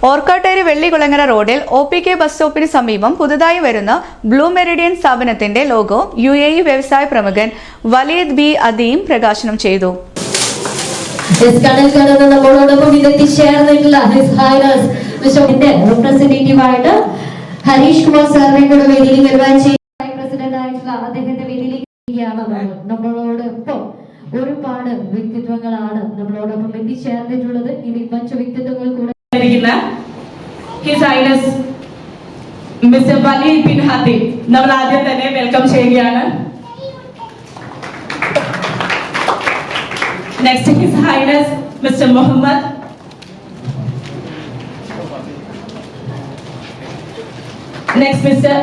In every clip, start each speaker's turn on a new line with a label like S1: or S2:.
S1: ഓർക്കാട്ടേരി വെള്ളികുളങ്ങര റോഡിൽ OPK bus സ്റ്റോപ്പിന് സമീപം പുതുതായി വരുന്ന ബ്ലൂ മെറിഡിയൻ സ്ഥാപനത്തിന്റെ ലോഗോ UAE വ്യവസായ പ്രമുഖൻ വലീദ് ബി അദീം പ്രകാശനം ചെയ്തു.
S2: ഹരീഷ് കുമാർ സാറിനെ കൂടെ വേദിയിൽ നമ്മളോടൊപ്പം ഒരുപാട് വ്യക്തിത്വങ്ങളാണ് നമ്മളോടൊപ്പം എത്തിച്ചേർന്നിട്ടുള്ളത്. ഇനി മറ്റു വ്യക്തിത്വങ്ങൾ കൂടെ
S3: His Highness Mr. Walid bin Hatim നമ്മൾ ആദ്യം തന്നെ വെൽക്കം ചെയ്യുകയാണ്. Next His Highness Mr. Muhammad. Next Mr.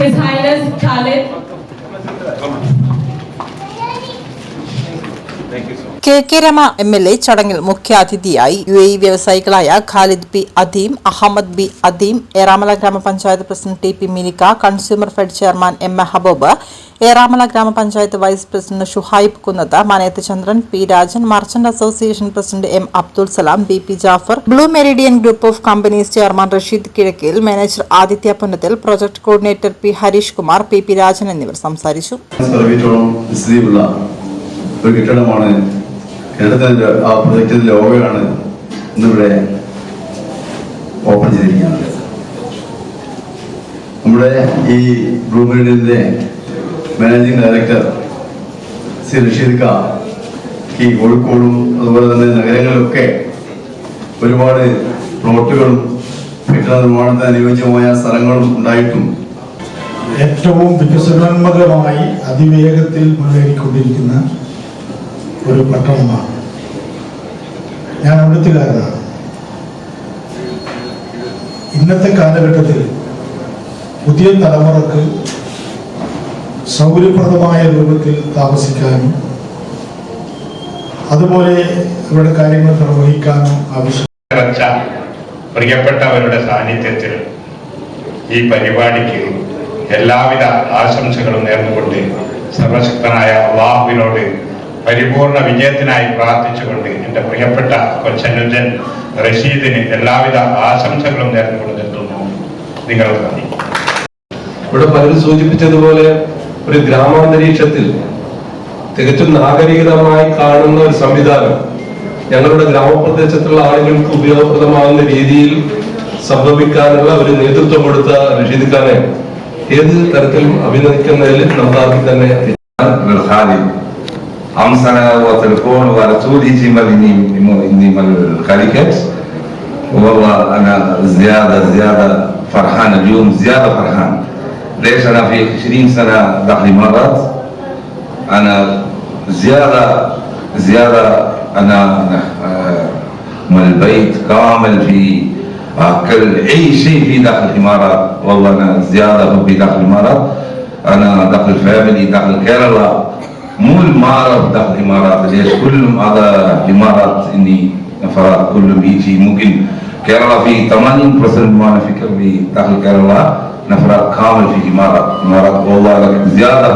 S3: His Highness Khalid.
S4: KK Rama MLA ചടങ്ങിൽ മുഖ്യാതിഥിയായി. UAE വ്യവസായികളായ Khalid B Adeem, Ahmed B Adeem, Eramala Gramapanchayat president TP Minika, consumer fed chairman MA Haboob, Eramala Gramapanchayat vice president Shuhaib Kunnath, Manayath Chandran, P Rajan, merchant association president M Abdul Salam, BP Jafar, Blue Meridian group of companies chairman Rasheed Kizhakkil, manager Aditya Punnathil, project coordinator P Harish Kumar, PP Rajan എന്നിവർ സംസാരിച്ചു.
S5: ഒരു കെട്ടിടമാണ് കെട്ടിടത്തിന്റെ ആ പ്രൊജക്റ്റിന്റെ ലോഗോയാണ് ഇന്നിവിടെ ഓപ്പൺ ചെയ്തിരിക്കുന്നത്. നമ്മുടെ ഈ ബ്ലൂ മെറിഡിയന്റെ മാനേജിംഗ് ഡയറക്ടർ ശ്രീ റഷീദ് ഖാൻ ഈ കോഴിക്കോടും അതുപോലെ തന്നെ നഗരങ്ങളിലൊക്കെ ഒരുപാട് പ്ലോട്ടുകളും കെട്ടിട നിർമ്മാണത്തിന് അനുയോജ്യമായ സ്ഥലങ്ങളും ഉണ്ടായിട്ടും
S6: ഏറ്റവും വികസനോന്മുഖമായി അതിവേഗത്തിൽ മുന്നേറിക്കൊണ്ടിരിക്കുന്ന ഒരു പട്ടണമാണ്. ഞാൻ അവിടുത്തുകാരനാണ്. ഇന്നത്തെ കാലഘട്ടത്തിൽ പുതിയ തലമുറക്ക് സൗകര്യപ്രദമായ രൂപത്തിൽ താമസിക്കാനും അതുപോലെ ഇവിടെ കാര്യങ്ങൾ നിർവഹിക്കാനും ആവശ്യപ്പെട്ട
S7: പ്രിയപ്പെട്ടവരുടെ സാന്നിധ്യത്തിൽ ഈ പരിപാടിക്ക് എല്ലാവിധ ആശംസകളും നേർന്നുകൊണ്ട് സർവശക്തനായ അല്ലാഹുവിനോട് പരിപൂർണ വിജയത്തിനായി പ്രാർത്ഥിച്ചുകൊണ്ട് എൻ്റെ പ്രിയപ്പെട്ട കൊച്ചനുജൻ റഷീദിന് എല്ലാവിധ ആശംസകളും നേർന്നുകൊണ്ട് നിർത്തുന്നു. നിങ്ങൾക്ക് നന്ദി.
S8: ഇവിടെ പലരും സൂചിപ്പിച്ചതുപോലെ ഒരു ഗ്രാമാന്തരീക്ഷത്തിൽ തികച്ചും നാഗരികതമായി കാണുന്ന ഒരു സംവിധാനം ഞങ്ങളുടെ ഗ്രാമപ്രദേശത്തുള്ള ആളുകൾക്ക് ഉപയോഗപ്രദമാകുന്ന രീതിയിൽ സംഭവിക്കാനുള്ള ഒരു നേതൃത്വം കൊടുത്ത റഷീദ് ഖാനെ ഏത് തരത്തിലും അഭിനന്ദിക്കുന്നതിൽ നമുക്ക് തന്നെ
S9: أمسنا وتلفون ورسولي جمال إني مال الخارجات. والله أنا زيادة فرحان اليوم، زيادة فرحان. ليش أنا في 20 سنة داخل الإمارات أنا زيادة أنا من البيت كامل في كل أي شيء في داخل الإمارات. والله أنا زيادة حبي داخل الإمارات. أنا داخل الفاميلي داخل كيرلا مو المعرض داخل الامارات. ليش كلهم هذا الامارات اني نفرات كلهم يجي ممكن كيرلا في 80% ما انا فكر في داخل كيرلا نفرات كامل في الامارات. والله لك زياده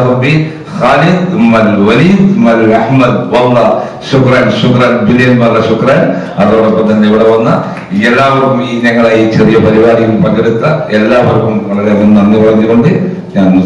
S9: حبي خالد ثم الوليد ثم احمد. والله شكرا بليون مرة شكرا. അതോടൊപ്പം തന്നെ ഇവിടെ വന്ന എല്ലാവർക്കും ഈ ഞങ്ങളെ ഈ ചെറിയ പരിപാടിയിൽ പങ്കെടുത്ത എല്ലാവർക്കും വളരെ നന്ദി പറഞ്ഞുകൊണ്ട് ഞാൻ